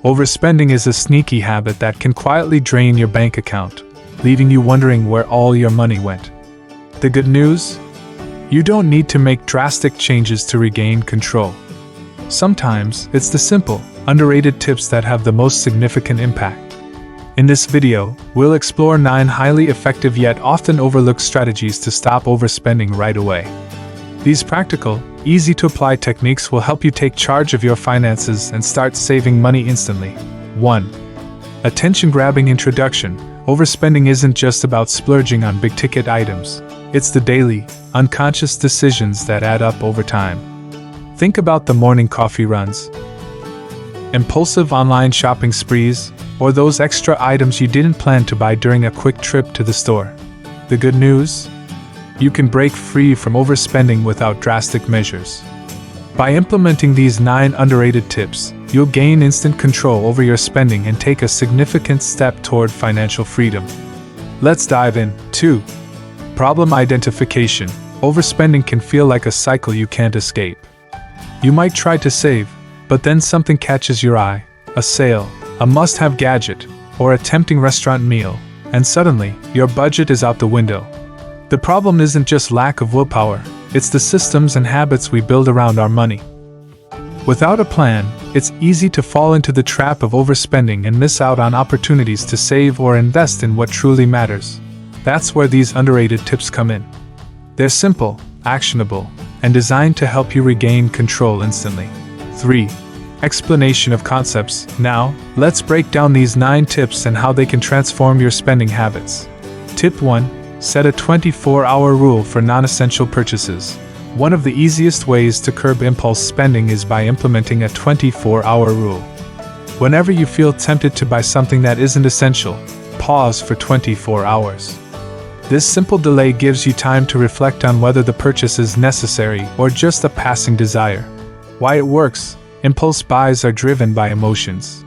Overspending is a sneaky habit that can quietly drain your bank account, leaving you wondering where all your money went. The good news? You don't need to make drastic changes to regain control. Sometimes, it's the simple, underrated tips that have the most significant impact. In this video, we'll explore 9 highly effective yet often overlooked strategies to stop overspending right away. These practical, easy-to-apply techniques will help you take charge of your finances and start saving money instantly. 1. Attention-grabbing introduction. Overspending isn't just about splurging on big-ticket items. It's the daily, unconscious decisions that add up over time. Think about the morning coffee runs, impulsive online shopping sprees, or those extra items you didn't plan to buy during a quick trip to the store. The good news? You can break free from overspending without drastic measures. By implementing these 9 underrated tips, you'll gain instant control over your spending and take a significant step toward financial freedom. Let's dive in. 2. Problem identification. Overspending can feel like a cycle you can't escape. You might try to save, but then something catches your eye, a sale, a must-have gadget, or a tempting restaurant meal, and suddenly, your budget is out the window. The problem isn't just lack of willpower, it's the systems and habits we build around our money. Without a plan, it's easy to fall into the trap of overspending and miss out on opportunities to save or invest in what truly matters. That's where these underrated tips come in. They're simple, actionable, and designed to help you regain control instantly. 3. Explanation of concepts. Now, let's break down these 9 tips and how they can transform your spending habits. Tip 1. Set a 24-hour rule for non-essential purchases. One of the easiest ways to curb impulse spending is by implementing a 24-hour rule. Whenever you feel tempted to buy something that isn't essential, pause for 24 hours. This simple delay gives you time to reflect on whether the purchase is necessary or just a passing desire. Why it works? Impulse buys are driven by emotions.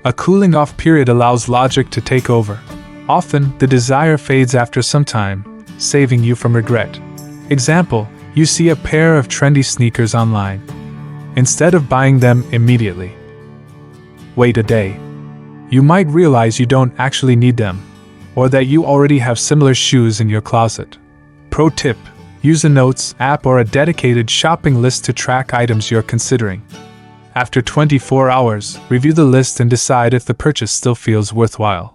A cooling-off period allows logic to take over. Often, the desire fades after some time, saving you from regret. Example, you see a pair of trendy sneakers online. Instead of buying them immediately, wait a day. You might realize you don't actually need them, or that you already have similar shoes in your closet. Pro tip: use a notes app or a dedicated shopping list to track items you're considering. After 24 hours, review the list and decide if the purchase still feels worthwhile.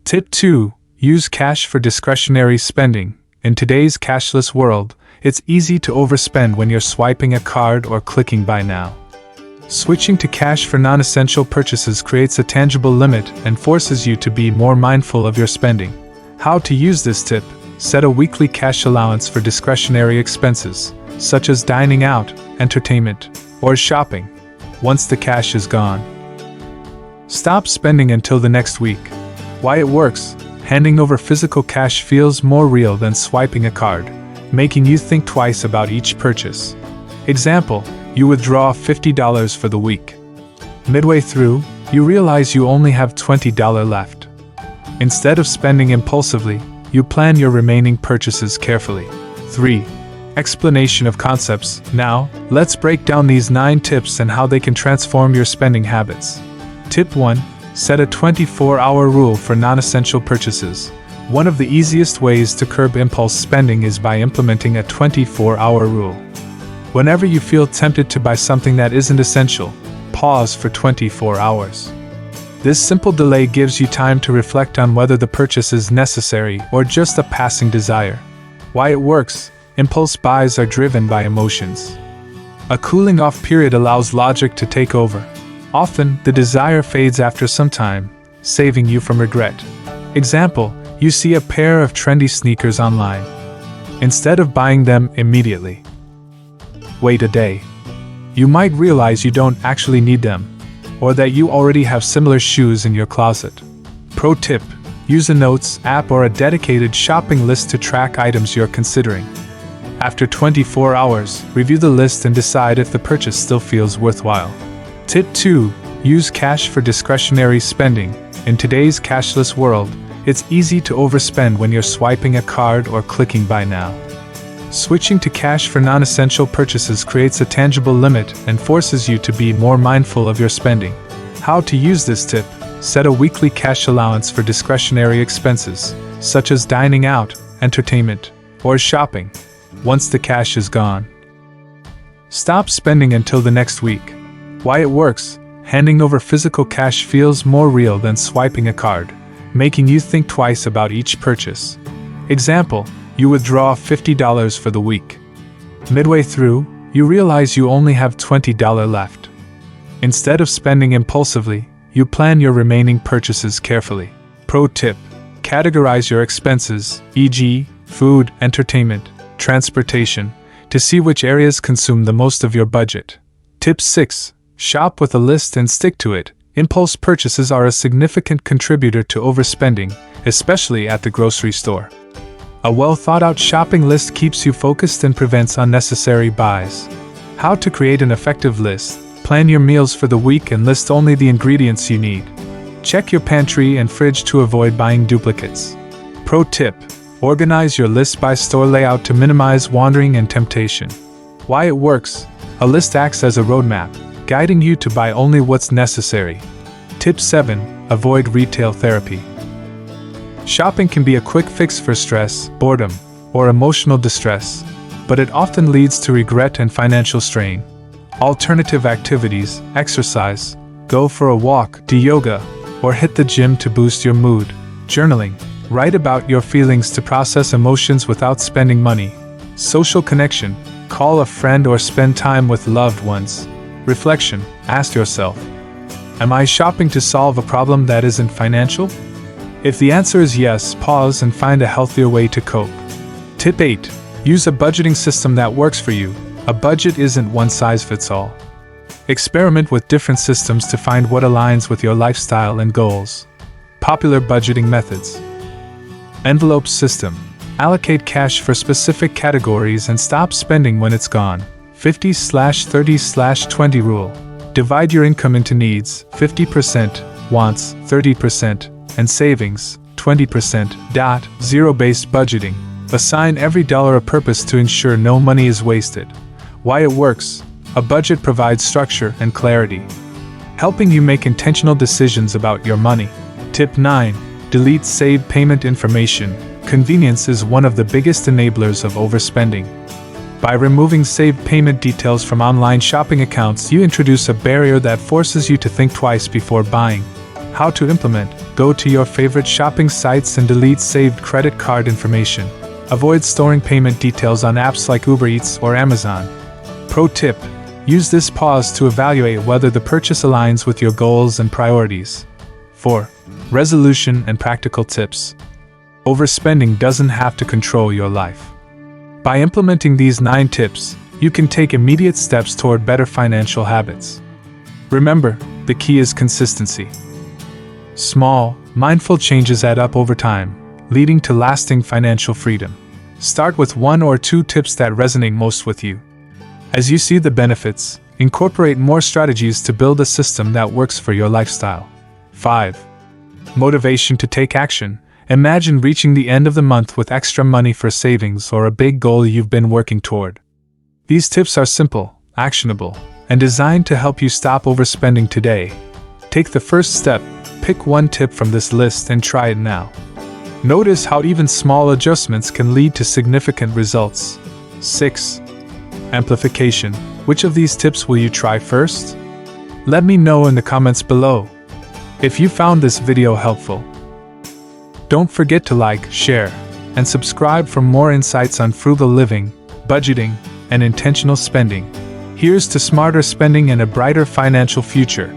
Tip 2. Use cash for discretionary spending. In today's cashless world, it's easy to overspend when you're swiping a card or clicking buy now. Switching to cash for non-essential purchases creates a tangible limit and forces you to be more mindful of your spending. How to use this tip? Set a weekly cash allowance for discretionary expenses, such as dining out, entertainment, or shopping. Once the cash is gone, stop spending until the next week. Why it works? Handing over physical cash feels more real than swiping a card, making you think twice about each purchase. Example, you withdraw $50 for the week. Midway through, you realize you only have $20 left. Instead of spending impulsively, you plan your remaining purchases carefully. 3. Explanation of concepts. Now, let's break down these 9 tips and how they can transform your spending habits. Tip 1. Set a 24-hour rule for non-essential purchases. One of the easiest ways to curb impulse spending is by implementing a 24-hour rule. Whenever you feel tempted to buy something that isn't essential, pause for 24 hours. This simple delay gives you time to reflect on whether the purchase is necessary or just a passing desire. Why it works? Impulse buys are driven by emotions. A cooling-off period allows logic to take over. Often, the desire fades after some time, saving you from regret. Example, you see a pair of trendy sneakers online. Instead of buying them immediately, wait a day. You might realize you don't actually need them, or that you already have similar shoes in your closet. Pro tip: use a notes app or a dedicated shopping list to track items you're considering. After 24 hours, review the list and decide if the purchase still feels worthwhile. Tip 2. Use cash for discretionary spending. In today's cashless world, it's easy to overspend when you're swiping a card or clicking buy now. Switching to cash for non-essential purchases creates a tangible limit and forces you to be more mindful of your spending. How to use this tip: set a weekly cash allowance for discretionary expenses, such as dining out, entertainment, or shopping. Once the cash is gone, stop spending until the next week. Why it works: handing over physical cash feels more real than swiping a card, making you think twice about each purchase. Example, you withdraw $50 for the week. Midway through, you realize you only have $20 left. Instead of spending impulsively, you plan your remaining purchases carefully. Pro tip: categorize your expenses, e.g., food, entertainment, transportation, to see which areas consume the most of your budget. Tip 6. Shop with a list and stick to it. Impulse purchases are a significant contributor to overspending, especially at the grocery store. A well-thought-out shopping list keeps you focused and prevents unnecessary buys. How to create an effective list: plan your meals for the week and list only the ingredients you need. Check your pantry and fridge to avoid buying duplicates. Pro tip: organize your list by store layout to minimize wandering and temptation. Why it works: a list acts as a roadmap, guiding you to buy only what's necessary. Tip 7. Avoid retail therapy. Shopping can be a quick fix for stress, boredom, or emotional distress, but it often leads to regret and financial strain. Alternative activities: exercise, go for a walk, do yoga, or hit the gym to boost your mood. Journaling, write about your feelings to process emotions without spending money. Social connection, call a friend or spend time with loved ones. Reflection, ask yourself, am I shopping to solve a problem that isn't financial? If the answer is yes, pause and find a healthier way to cope. Tip 8. Use a budgeting system that works for you. A budget isn't one size fits all. Experiment with different systems to find what aligns with your lifestyle and goals. Popular budgeting methods: envelope system. Allocate cash for specific categories and stop spending when it's gone. 50/30/20 rule. Divide your income into needs, 50%, wants, 30%, and savings, 20%. Zero-based budgeting. Assign every dollar a purpose to ensure no money is wasted. Why it works: a budget provides structure and clarity, helping you make intentional decisions about your money. Tip 9. Delete saved payment information. Convenience is one of the biggest enablers of overspending. By removing saved payment details from online shopping accounts, you introduce a barrier that forces you to think twice before buying. How to implement: go to your favorite shopping sites and delete saved credit card information. Avoid storing payment details on apps like Uber Eats or Amazon. Pro tip: use this pause to evaluate whether the purchase aligns with your goals and priorities. 4. Resolution and practical tips. Overspending doesn't have to control your life. By implementing these 9 tips, you can take immediate steps toward better financial habits. Remember, the key is consistency. Small, mindful changes add up over time, leading to lasting financial freedom. Start with 1 or 2 tips that resonate most with you. As you see the benefits, incorporate more strategies to build a system that works for your lifestyle. 5. Motivation to take action. Imagine reaching the end of the month with extra money for savings or a big goal you've been working toward. These tips are simple, actionable, and designed to help you stop overspending today. Take the first step, pick one tip from this list and try it now. Notice how even small adjustments can lead to significant results. 6. Amplification. Which of these tips will you try first? Let me know in the comments below. If you found this video helpful, don't forget to like, share, and subscribe for more insights on frugal living, budgeting, and intentional spending. Here's to smarter spending and a brighter financial future.